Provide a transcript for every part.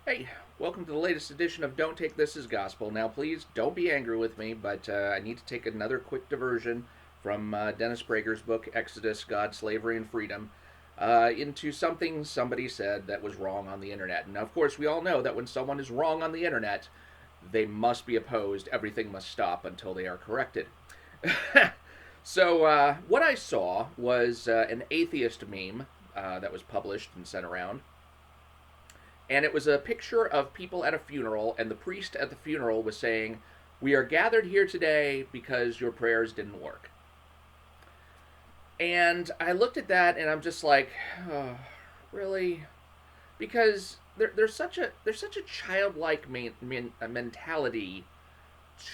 Hey, welcome to the latest edition of Don't Take This as Gospel. Now, please don't be angry with me, but I need to take another quick diversion from Dennis Prager's book, Exodus God, Slavery, and Freedom, into something somebody said that was wrong on the internet. And of course, we all know that when someone is wrong on the internet, they must be opposed. Everything must stop until they are corrected. So, what I saw was an atheist meme that was published and sent around, and it was a picture of people at a funeral, and the priest at the funeral was saying, "We are gathered here today because your prayers didn't work." And I looked at that and I'm just like, oh, really? Because there's such a childlike mentality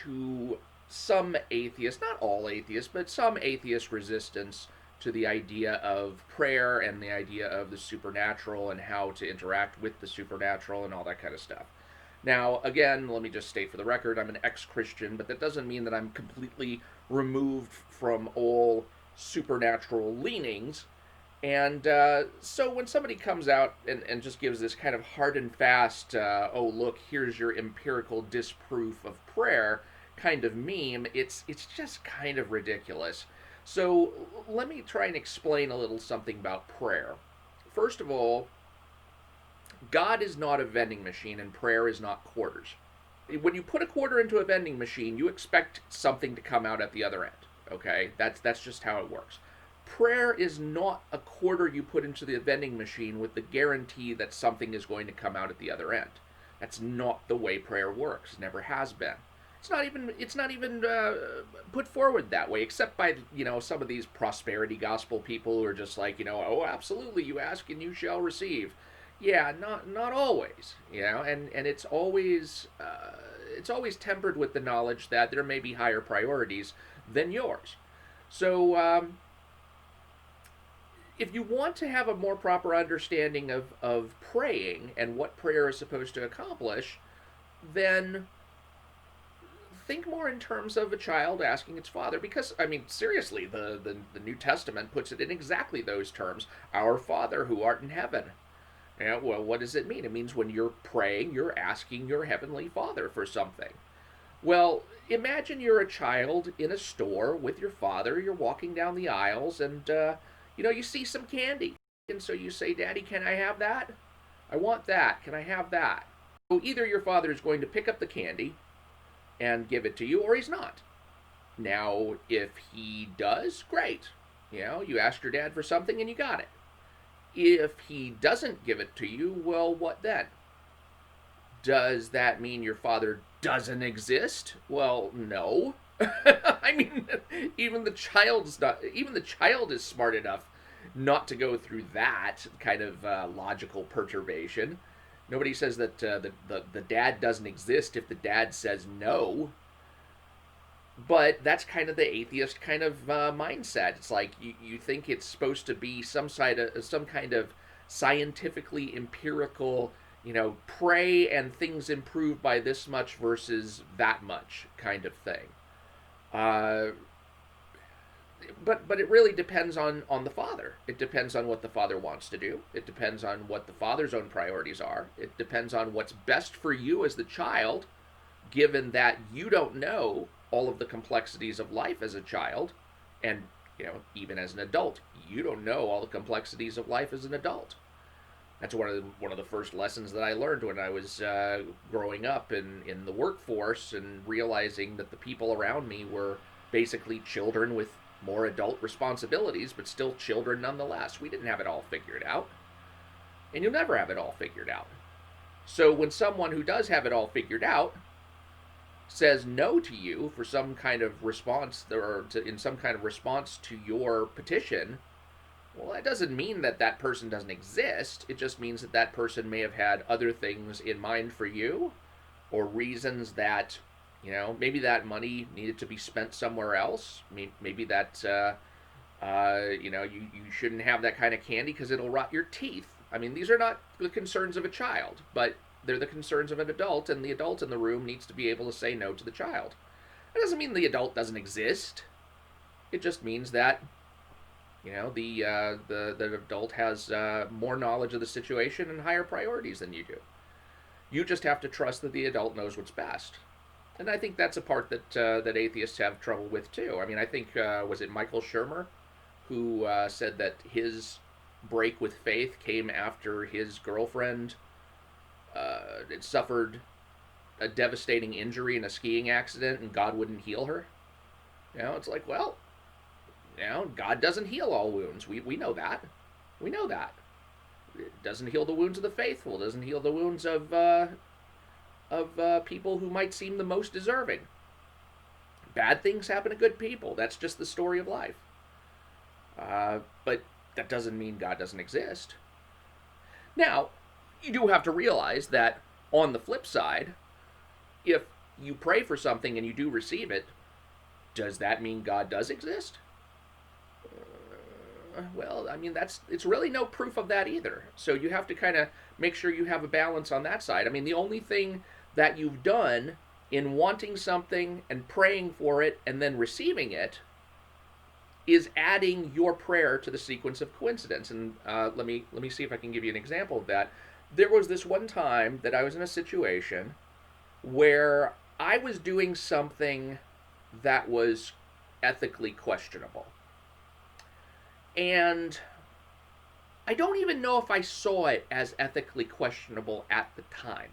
to some atheists, not all atheists, but some atheist resistance to the idea of prayer and the idea of the supernatural and how to interact with the supernatural and all that kind of stuff. Now, again, let me just state for the record, I'm an ex-Christian, but that doesn't mean that I'm completely removed from all supernatural leanings. And so when somebody comes out and just gives this kind of hard and fast, oh, look, here's your empirical disproof of prayer kind of meme, it's just kind of ridiculous. So let me try and explain a little something about prayer. First of all, God is not a vending machine and prayer is not quarters. When you put a quarter into a vending machine, you expect something to come out at the other end. Okay? That's just how it works. Prayer is not a quarter you put into the vending machine with the guarantee that something is going to come out at the other end. That's not the way prayer works. Never has been. It's not even put forward that way, except by some of these prosperity gospel people who are just like, oh, absolutely, you ask and you shall receive. Yeah, not always, and it's always tempered with the knowledge that there may be higher priorities than yours. So if you want to have a more proper understanding of praying and what prayer is supposed to accomplish, then think more in terms of a child asking its father. Because, I mean, seriously, the New Testament puts it in exactly those terms. Our Father who art in heaven. Yeah, well, what does it mean? It means when you're praying, you're asking your heavenly Father for something. Well, imagine you're a child in a store with your father. You're walking down the aisles, and you see some candy, and so you say, "Daddy, can I have that? I want that. Can I have that?" So either your father is going to pick up the candy and give it to you, or he's not. Now, if he does, great. You asked your dad for something and you got it. If he doesn't give it to you, well, what then? Does that mean your father doesn't exist? Well, no. I mean, even the child is smart enough not to go through that kind of logical perturbation. Nobody says that the dad doesn't exist if the dad says no. But that's kind of the atheist kind of mindset. It's like you think it's supposed to be some kind of scientifically empirical, pray and things improve by this much versus that much kind of thing. Uh, but it really depends on the father. It depends on what the father wants to do. It depends on what the father's own priorities are. It depends on what's best for you as the child, given that you don't know all of the complexities of life as a child, and even as an adult, you don't know all the complexities of life as an adult. That's one of the first lessons that I learned when I was growing up in the workforce and realizing that the people around me were basically children with more adult responsibilities, but still children nonetheless. We didn't have it all figured out, and you'll never have it all figured out. So when someone who does have it all figured out says no to you for some kind of response, in some kind of response to your petition, well, that doesn't mean that that person doesn't exist. It just means that that person may have had other things in mind for you, or reasons that, maybe that money needed to be spent somewhere else. Maybe that, you shouldn't have that kind of candy because it'll rot your teeth. I mean, these are not the concerns of a child, but they're the concerns of an adult, and the adult in the room needs to be able to say no to the child. That doesn't mean the adult doesn't exist. It just means that the adult has more knowledge of the situation and higher priorities than you do. You just have to trust that the adult knows what's best. And I think that's a part that atheists have trouble with too. I mean, I think was it Michael Shermer who said that his break with faith came after his girlfriend had suffered a devastating injury in a skiing accident and God wouldn't heal her. It's like, well, God doesn't heal all wounds. We know that. We know that. It doesn't heal the wounds of the faithful. It doesn't heal the wounds of people who might seem the most deserving. Bad things happen to good people. That's just the story of life. But that doesn't mean God doesn't exist. Now, you do have to realize that on the flip side, if you pray for something and you do receive it, does that mean God does exist? Well, I mean, it's really no proof of that either. So you have to kind of make sure you have a balance on that side. I mean, the only thing that you've done in wanting something and praying for it and then receiving it is adding your prayer to the sequence of coincidence. And let me see if I can give you an example of that. There was this one time that I was in a situation where I was doing something that was ethically questionable. And I don't even know if I saw it as ethically questionable at the time.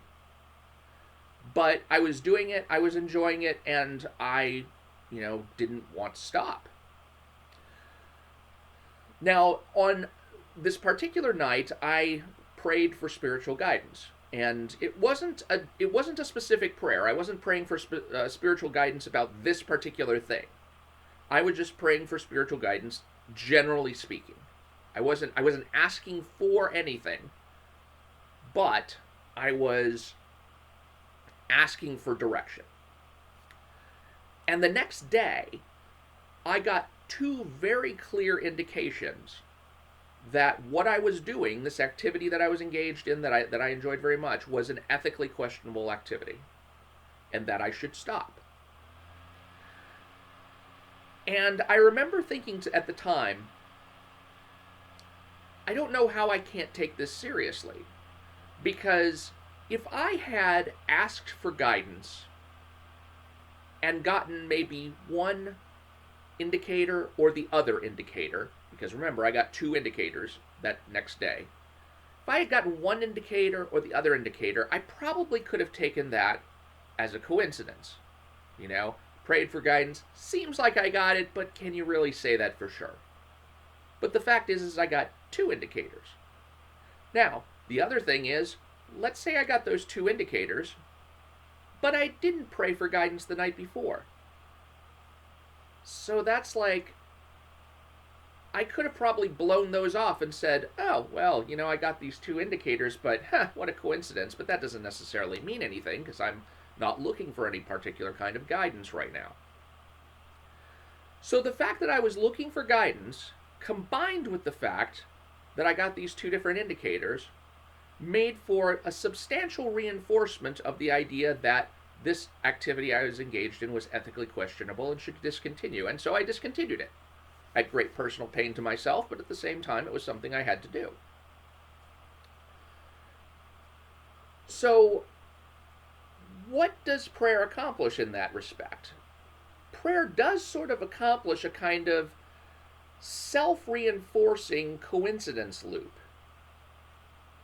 But I was doing it, I was enjoying it, and I, didn't want to stop. Now, on this particular night, I prayed for spiritual guidance. And it wasn't a specific prayer. I wasn't praying for spiritual guidance about this particular thing. I was just praying for spiritual guidance, generally speaking. I wasn't asking for anything, but I was asking for direction. And the next day, I got two very clear indications that what I was doing, this activity that I was engaged in that I enjoyed very much, was an ethically questionable activity, and that I should stop. And I remember thinking at the time, I don't know how I can't take this seriously, because if I had asked for guidance and gotten maybe one indicator or the other indicator, because remember, I got two indicators that next day. If I had gotten one indicator or the other indicator, I probably could have taken that as a coincidence. Prayed for guidance, seems like I got it, but can you really say that for sure? But the fact is I got two indicators. Now, the other thing is, let's say I got those two indicators, but I didn't pray for guidance the night before. So that's like, I could have probably blown those off and said, oh, well, I got these two indicators, but what a coincidence. But that doesn't necessarily mean anything, because I'm not looking for any particular kind of guidance right now. So the fact that I was looking for guidance, combined with the fact that I got these two different indicators, made for a substantial reinforcement of the idea that this activity I was engaged in was ethically questionable and should discontinue. And so I discontinued it. At great personal pain to myself, but at the same time, it was something I had to do. So, what does prayer accomplish in that respect? Prayer does sort of accomplish a kind of self-reinforcing coincidence loop.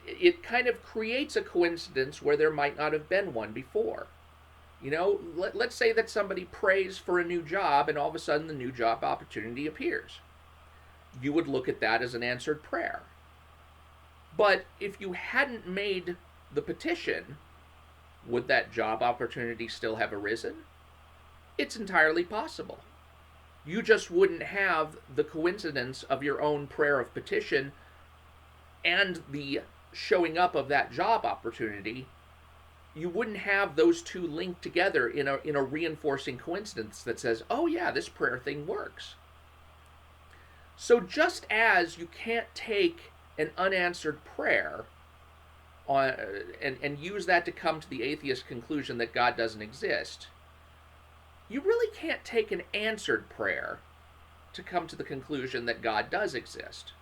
It kind of creates a coincidence where there might not have been one before. Let's say that somebody prays for a new job and all of a sudden the new job opportunity appears. You would look at that as an answered prayer. But if you hadn't made the petition, would that job opportunity still have arisen? It's entirely possible. You just wouldn't have the coincidence of your own prayer of petition and the showing up of that job opportunity. You wouldn't have those two linked together in a reinforcing coincidence that says, oh yeah, this prayer thing works. So just as you can't take an unanswered prayer and use that to come to the atheist conclusion that God doesn't exist, you really can't take an answered prayer to come to the conclusion that God does exist.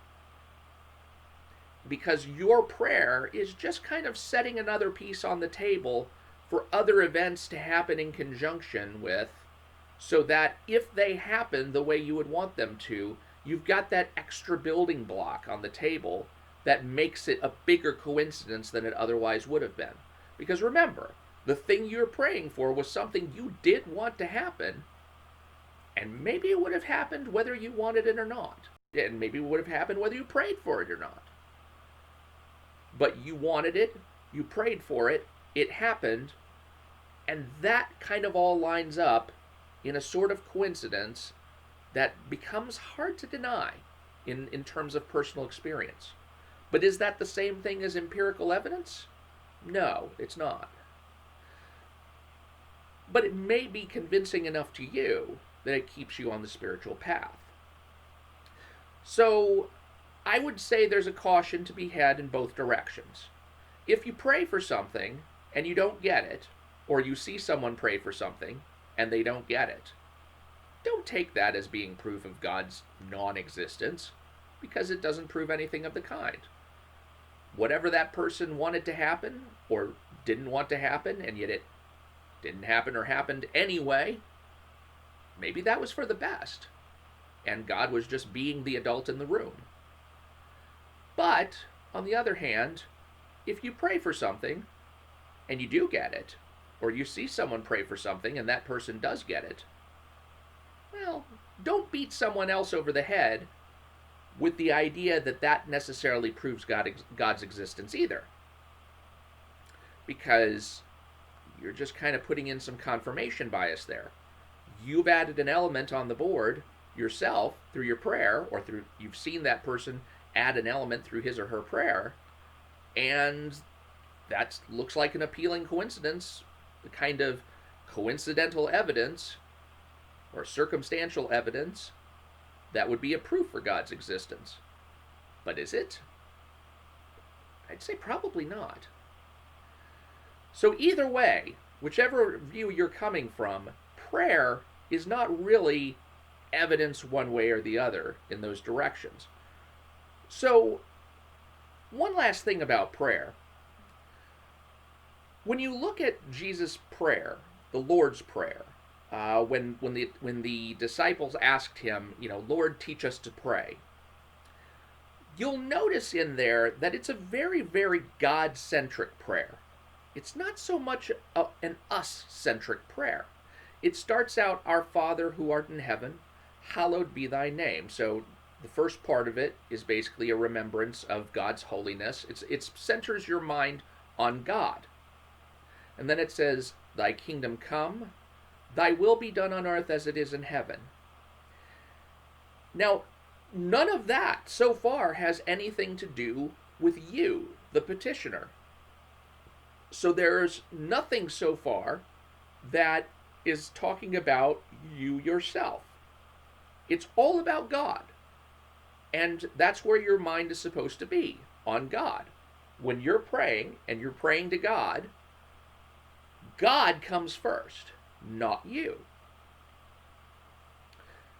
because your prayer is just kind of setting another piece on the table for other events to happen in conjunction with, so that if they happen the way you would want them to, you've got that extra building block on the table that makes it a bigger coincidence than it otherwise would have been. Because remember, the thing you're praying for was something you did want to happen, and maybe it would have happened whether you wanted it or not. And maybe it would have happened whether you prayed for it or not. But you wanted it, you prayed for it, it happened, and that kind of all lines up in a sort of coincidence that becomes hard to deny in terms of personal experience. But is that the same thing as empirical evidence? No, it's not. But it may be convincing enough to you that it keeps you on the spiritual path. So I would say there's a caution to be had in both directions. If you pray for something and you don't get it, or you see someone pray for something and they don't get it, don't take that as being proof of God's non-existence, because it doesn't prove anything of the kind. Whatever that person wanted to happen or didn't want to happen, and yet it didn't happen or happened anyway, maybe that was for the best, and God was just being the adult in the room. But, on the other hand, if you pray for something and you do get it, or you see someone pray for something and that person does get it, well, don't beat someone else over the head with the idea that that necessarily proves God's existence either. Because you're just kind of putting in some confirmation bias there. You've added an element on the board yourself through your prayer, or through you've seen that person add an element through his or her prayer, and that looks like an appealing coincidence, the kind of coincidental evidence or circumstantial evidence that would be a proof for God's existence. But is it? I'd say probably not. So either way, whichever view you're coming from, prayer is not really evidence one way or the other in those directions. So, one last thing about prayer. When you look at Jesus' prayer, the Lord's Prayer, when the disciples asked him, Lord, teach us to pray, you'll notice in there that it's a very, very God-centric prayer. It's not so much an us-centric prayer. It starts out, Our Father who art in heaven, hallowed be thy name. So the first part of it is basically a remembrance of God's holiness. It centers your mind on God. And then it says, Thy kingdom come, thy will be done on earth as it is in heaven. Now, none of that so far has anything to do with you, the petitioner. So there's nothing so far that is talking about you yourself. It's all about God. And that's where your mind is supposed to be, on God. When you're praying, and you're praying to God, God comes first, not you.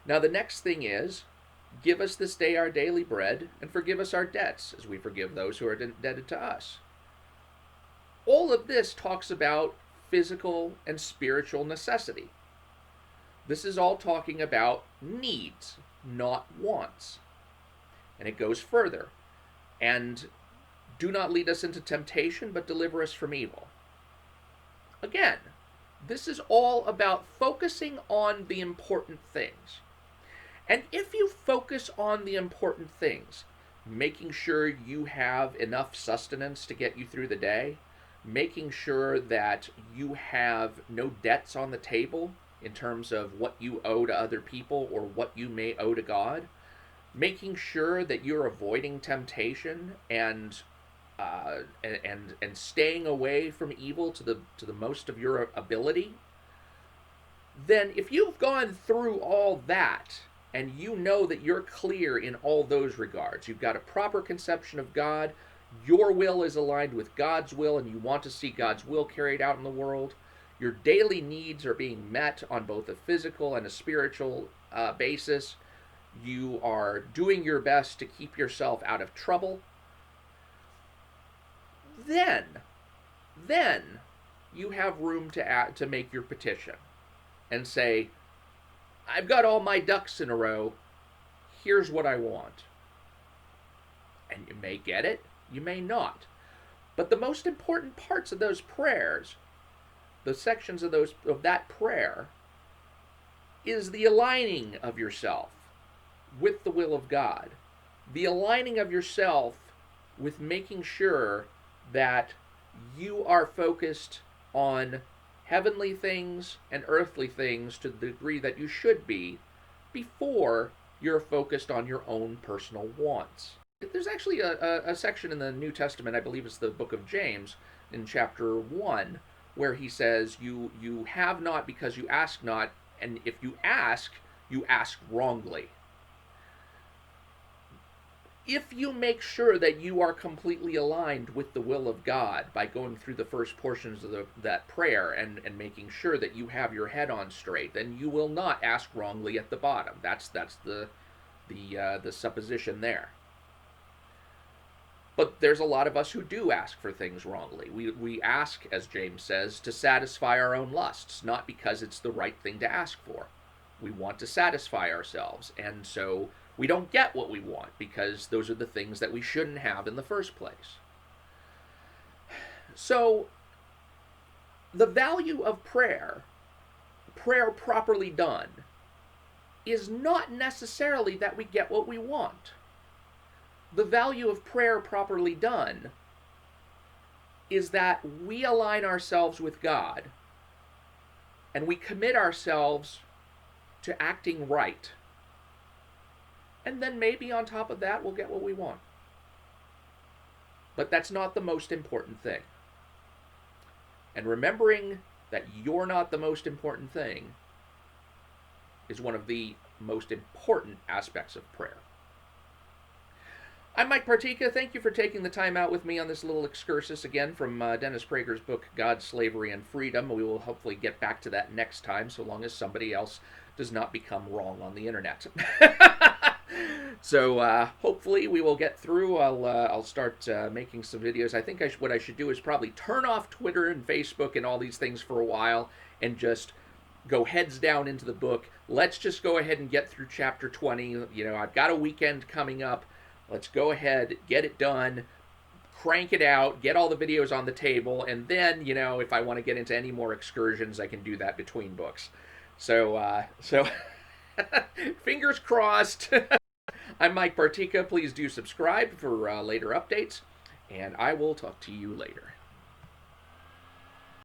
Now the next thing is, give us this day our daily bread, and forgive us our debts, as we forgive those who are indebted to us. All of this talks about physical and spiritual necessity. This is all talking about needs, not wants. And it goes further. And do not lead us into temptation, but deliver us from evil. Again, this is all about focusing on the important things. And if you focus on the important things, making sure you have enough sustenance to get you through the day, making sure that you have no debts on the table in terms of what you owe to other people or what you may owe to God, making sure that you're avoiding temptation and staying away from evil to the most of your ability, then if you've gone through all that and you know that you're clear in all those regards, you've got a proper conception of God, your will is aligned with God's will, and you want to see God's will carried out in the world, your daily needs are being met on both a physical and a spiritual basis, you are doing your best to keep yourself out of trouble, then, then you have room to make your petition and say, I've got all my ducks in a row. Here's what I want. And you may get it, you may not. But the most important parts of those prayers, the sections of that prayer, is the aligning of yourself with the will of God. The aligning of yourself with making sure that you are focused on heavenly things and earthly things to the degree that you should be before you're focused on your own personal wants. There's actually a section in the New Testament, I believe it's the book of James, in chapter 1, where he says, you have not because you ask not, and if you ask wrongly. If you make sure that you are completely aligned with the will of God by going through the first portions of that prayer and making sure that you have your head on straight, then you will not ask wrongly at the bottom. That's the supposition there. But there's a lot of us who do ask for things wrongly. We ask, as James says, to satisfy our own lusts, not because it's the right thing to ask for. We want to satisfy ourselves, and so we don't get what we want because those are the things that we shouldn't have in the first place. So, the value of prayer properly done, is not necessarily that we get what we want. The value of prayer properly done is that we align ourselves with God and we commit ourselves to acting right. And then maybe on top of that, we'll get what we want. But that's not the most important thing. And remembering that you're not the most important thing is one of the most important aspects of prayer. I'm Mike Partika. Thank you for taking the time out with me on this little excursus again from Dennis Prager's book, God, Slavery, and Freedom. We will hopefully get back to that next time, so long as somebody else does not become wrong on the internet. So hopefully we will get through. I'll start making some videos. I think what I should do is probably turn off Twitter and Facebook and all these things for a while and just go heads down into the book. Let's just go ahead and get through chapter 20. You know, I've got a weekend coming up. Let's go ahead, get it done, crank it out, get all the videos on the table, and then, you know, if I want to get into any more excursions, I can do that between books. So fingers crossed. I'm Mike Partika. Please do subscribe for later updates, and I will talk to you later.